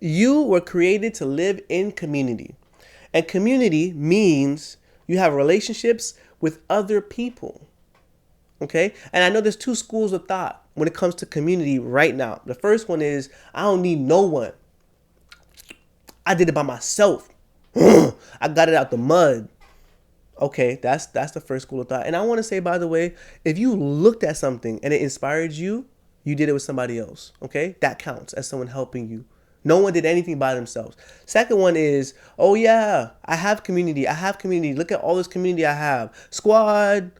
You were created to live in community. And community means you have relationships with other people. Okay? And I know there's two schools of thought when it comes to community right now. The first one is I don't need no one. I did it by myself. I got it out the mud. Okay, that's the first school of thought. And I want to say, by the way, if you looked at something and it inspired you, you did it with somebody else. Okay, that counts as someone helping you. No one did anything by themselves. Second one is, oh yeah, I have community. I have community. Look at all this community I have. Squad.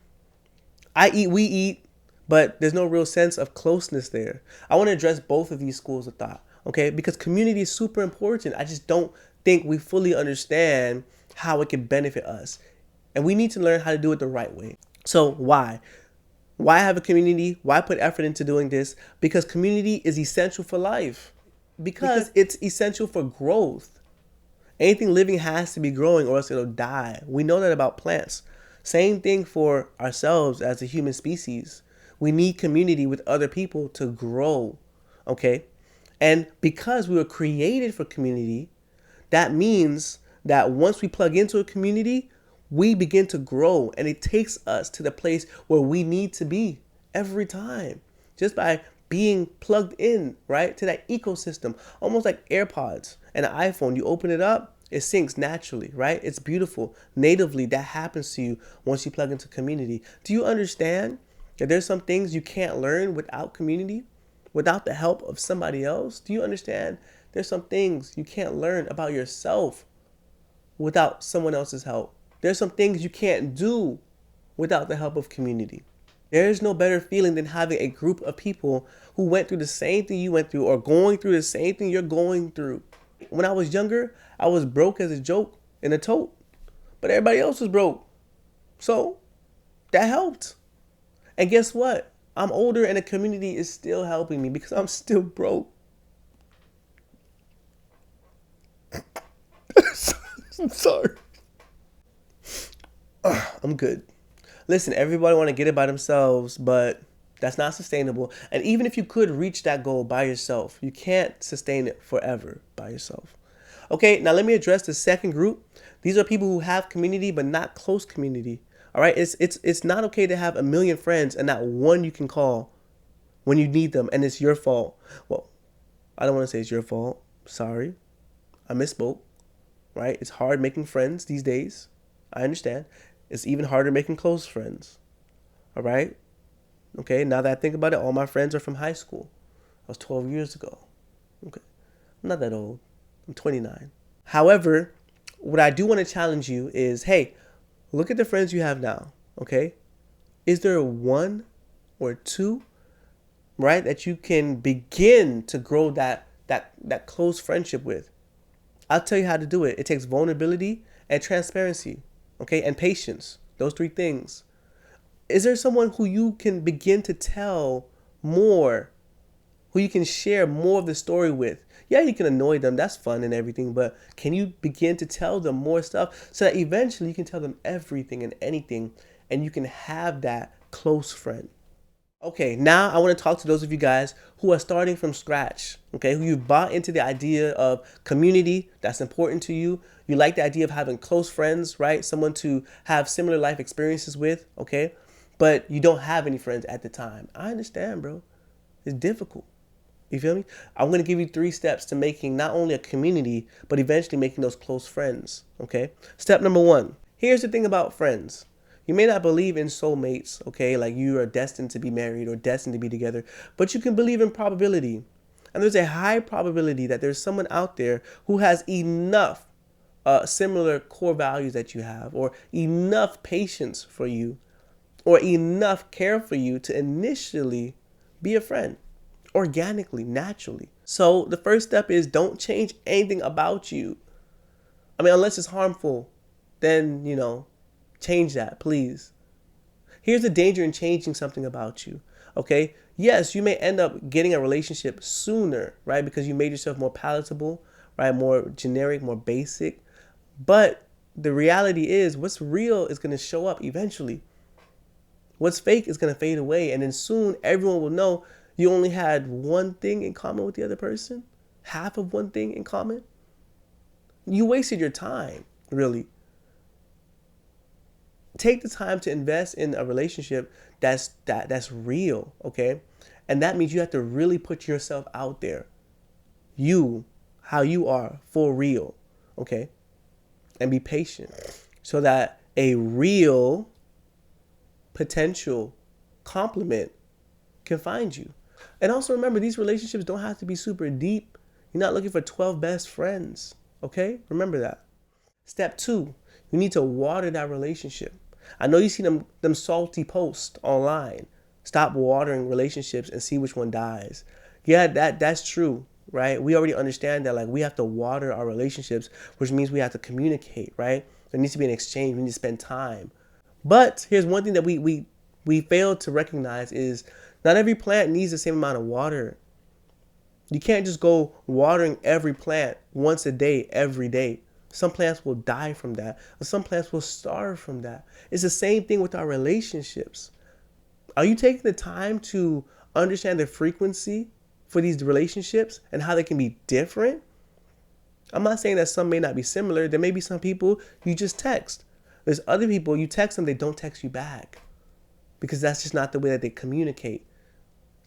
I eat, we eat, but there's no real sense of closeness there. I want to address both of these schools of thought. Okay, because community is super important. I just don't think we fully understand how it can benefit us. And we need to learn how to do it the right way. So why? Why have a community? Why put effort into doing this? Because community is essential for life. Because it's essential for growth. Anything living has to be growing or else it'll die. We know that about plants. Same thing for ourselves as a human species. We need community with other people to grow. Okay? And because we were created for community, that means that once we plug into a community, we begin to grow, and it takes us to the place where we need to be every time just by being plugged in, right, to that ecosystem. Almost like AirPods and an iPhone. You open it up, it syncs naturally, right? It's beautiful. Natively, that happens to you once you plug into community. Do you understand that there's some things you can't learn without community, without the help of somebody else? Do you understand there's some things you can't learn about yourself without someone else's help? There's some things you can't do without the help of community. There is no better feeling than having a group of people who went through the same thing you went through or going through the same thing you're going through. When I was younger, I was broke as a joke in a tote, but everybody else was broke. So that helped. And guess what? I'm older and the community is still helping me because I'm still broke. I'm sorry. I'm good. Listen, everybody want to get it by themselves, but that's not sustainable. And even if you could reach that goal by yourself, you can't sustain it forever by yourself. Okay, now let me address the second group. These are people who have community but not close community. All right, it's not okay to have a million friends and not one you can call when you need them, and it's your fault. Well, I don't want to say it's your fault. Sorry, I misspoke. Right? It's hard making friends these days. I understand. It's even harder making close friends. All right? Okay, now that I think about it, all my friends are from high school. That was 12 years ago. Okay, I'm not that old. I'm 29. However, what I do want to challenge you is, hey, look at the friends you have now. Okay? Is there one or two, right, that you can begin to grow that close friendship with? I'll tell you how to do it. It takes vulnerability and transparency, okay, and patience. Those three things. Is there someone who you can begin to tell more, who you can share more of the story with? Yeah, you can annoy them. That's fun and everything. But can you begin to tell them more stuff so that eventually you can tell them everything and anything and you can have that close friend? Okay, now I want to talk to those of you guys who are starting from scratch, okay, who you've bought into the idea of community that's important to you. You like the idea of having close friends, right? Someone to have similar life experiences with, okay? But you don't have any friends at the time. I understand, bro. It's difficult. You feel me? I'm going to give you 3 steps to making not only a community, but eventually making those close friends, okay? Step number 1. Here's the thing about friends. You may not believe in soulmates, okay, like you are destined to be married or destined to be together, but you can believe in probability. And there's a high probability that there's someone out there who has enough similar core values that you have, or enough patience for you, or enough care for you to initially be a friend, organically, naturally. So the first step is don't change anything about you. I mean, unless it's harmful, then, change that, please. Here's the danger in changing something about you, okay? Yes, you may end up getting a relationship sooner, right? Because you made yourself more palatable, right? More generic, more basic. But the reality is what's real is going to show up eventually. What's fake is going to fade away. And then soon everyone will know you only had one thing in common with the other person. half of one thing in common, you wasted your time, really. Take the time to invest in a relationship that's real, okay? And that means you have to really put yourself out there. You, how you are, for real, okay? And be patient so that a real potential compliment can find you. And also remember, these relationships don't have to be super deep. You're not looking for 12 best friends, okay? Remember that. Step 2, you need to water that relationship. I know you see them salty posts online. Stop watering relationships and see which one dies. Yeah, that's true, right? We already understand that, like, we have to water our relationships, which means we have to communicate, right? There needs to be an exchange. We need to spend time. But here's one thing that we fail to recognize is not every plant needs the same amount of water. You can't just go watering every plant once a day, every day. Some plants will die from that. Or some plants will starve from that. It's the same thing with our relationships. Are you taking the time to understand the frequency for these relationships and how they can be different? I'm not saying that some may not be similar. There may be some people you just text. There's other people you text them, they don't text you back because that's just not the way that they communicate.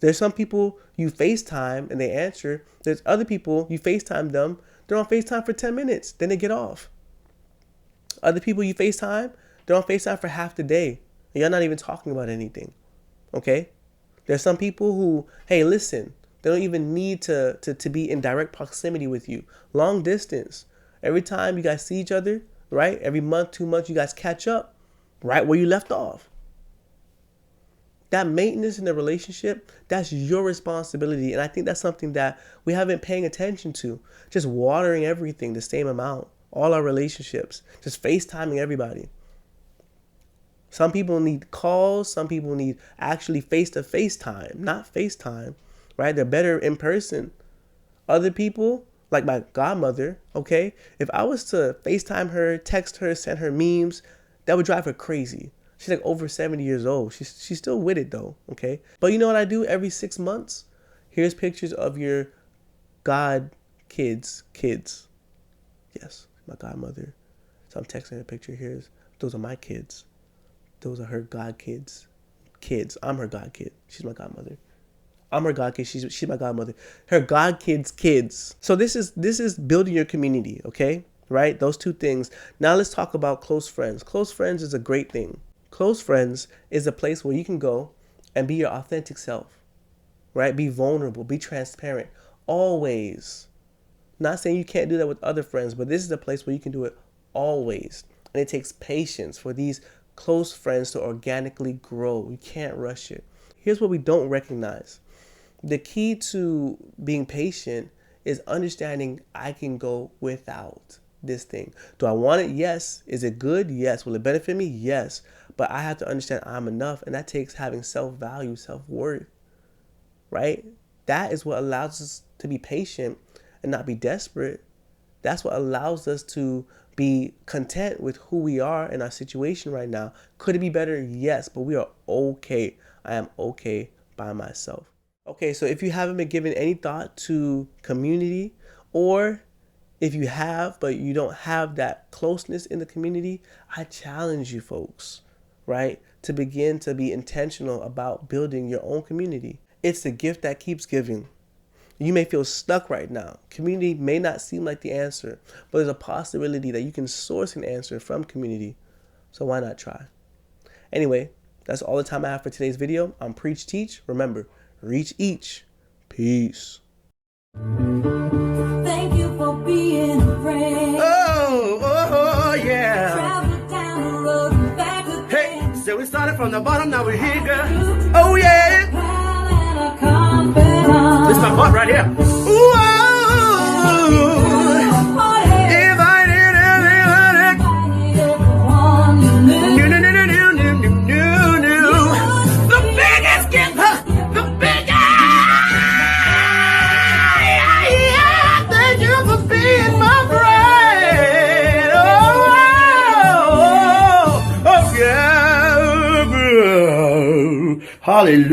There's some people you FaceTime and they answer. There's other people you FaceTime them. They're on FaceTime for 10 minutes. Then they get off. Other people you FaceTime, they're on FaceTime for half the day. And you're not even talking about anything. Okay? There's some people who, hey, listen, they don't even need to be in direct proximity with you. Long distance. Every time you guys see each other, right? Every month, 2 months, you guys catch up right where you left off. That maintenance in the relationship, that's your responsibility. And I think that's something that we haven't paying attention to. Just watering everything the same amount. All our relationships. Just FaceTiming everybody. Some people need calls. Some people need actually face-to-face time. Not FaceTime, right? They're better in person. Other people, like my godmother, okay? If I was to FaceTime her, text her, send her memes, that would drive her crazy. She's like over 70 years old. She's still with it though, okay? But you know what I do every 6 months? Here's pictures of your god kids. Yes, my godmother. So I'm texting her a picture. Those are my kids. Those are her god kids. I'm her god kid. She's my godmother. I'm her god kid. She's my godmother. Her god kids. So this is building your community, okay? Right? Those two things. Now let's talk about close friends. Close friends is a great thing. Close friends is a place where you can go and be your authentic self, right? Be vulnerable, be transparent, always. Not saying you can't do that with other friends, but this is a place where you can do it always. And it takes patience for these close friends to organically grow. You can't rush it. Here's what we don't recognize. The key to being patient is understanding I can go without this thing. Do I want it? Yes. Is it good? Yes. Will it benefit me? Yes. But I have to understand I'm enough, and that takes having self-value, self-worth, right? That is what allows us to be patient and not be desperate. That's what allows us to be content with who we are in our situation right now. Could it be better? Yes, but we are okay. I am okay by myself. Okay, so if you haven't been giving any thought to community, or if you have, but you don't have that closeness in the community, I challenge you folks, right, to begin to be intentional about building your own community. It's the gift that keeps giving. You may feel stuck right now. Community may not seem like the answer, but there's a possibility that you can source an answer from community. So why not try? Anyway, that's all the time I have for today's video. I'm Preach Teach. Remember, reach each. Peace. Thank you for being a friend. Oh, yeah. Travel down the road and back again. Hey, so we started from the bottom, now we're here, girl. Oh, yeah. Pal and a confidant. This is my butt right here. Ooh, if I did Everyone you knew. the biggest gift, the biggest. Yeah, thank you for being my friend. Oh, yeah. Hallelujah.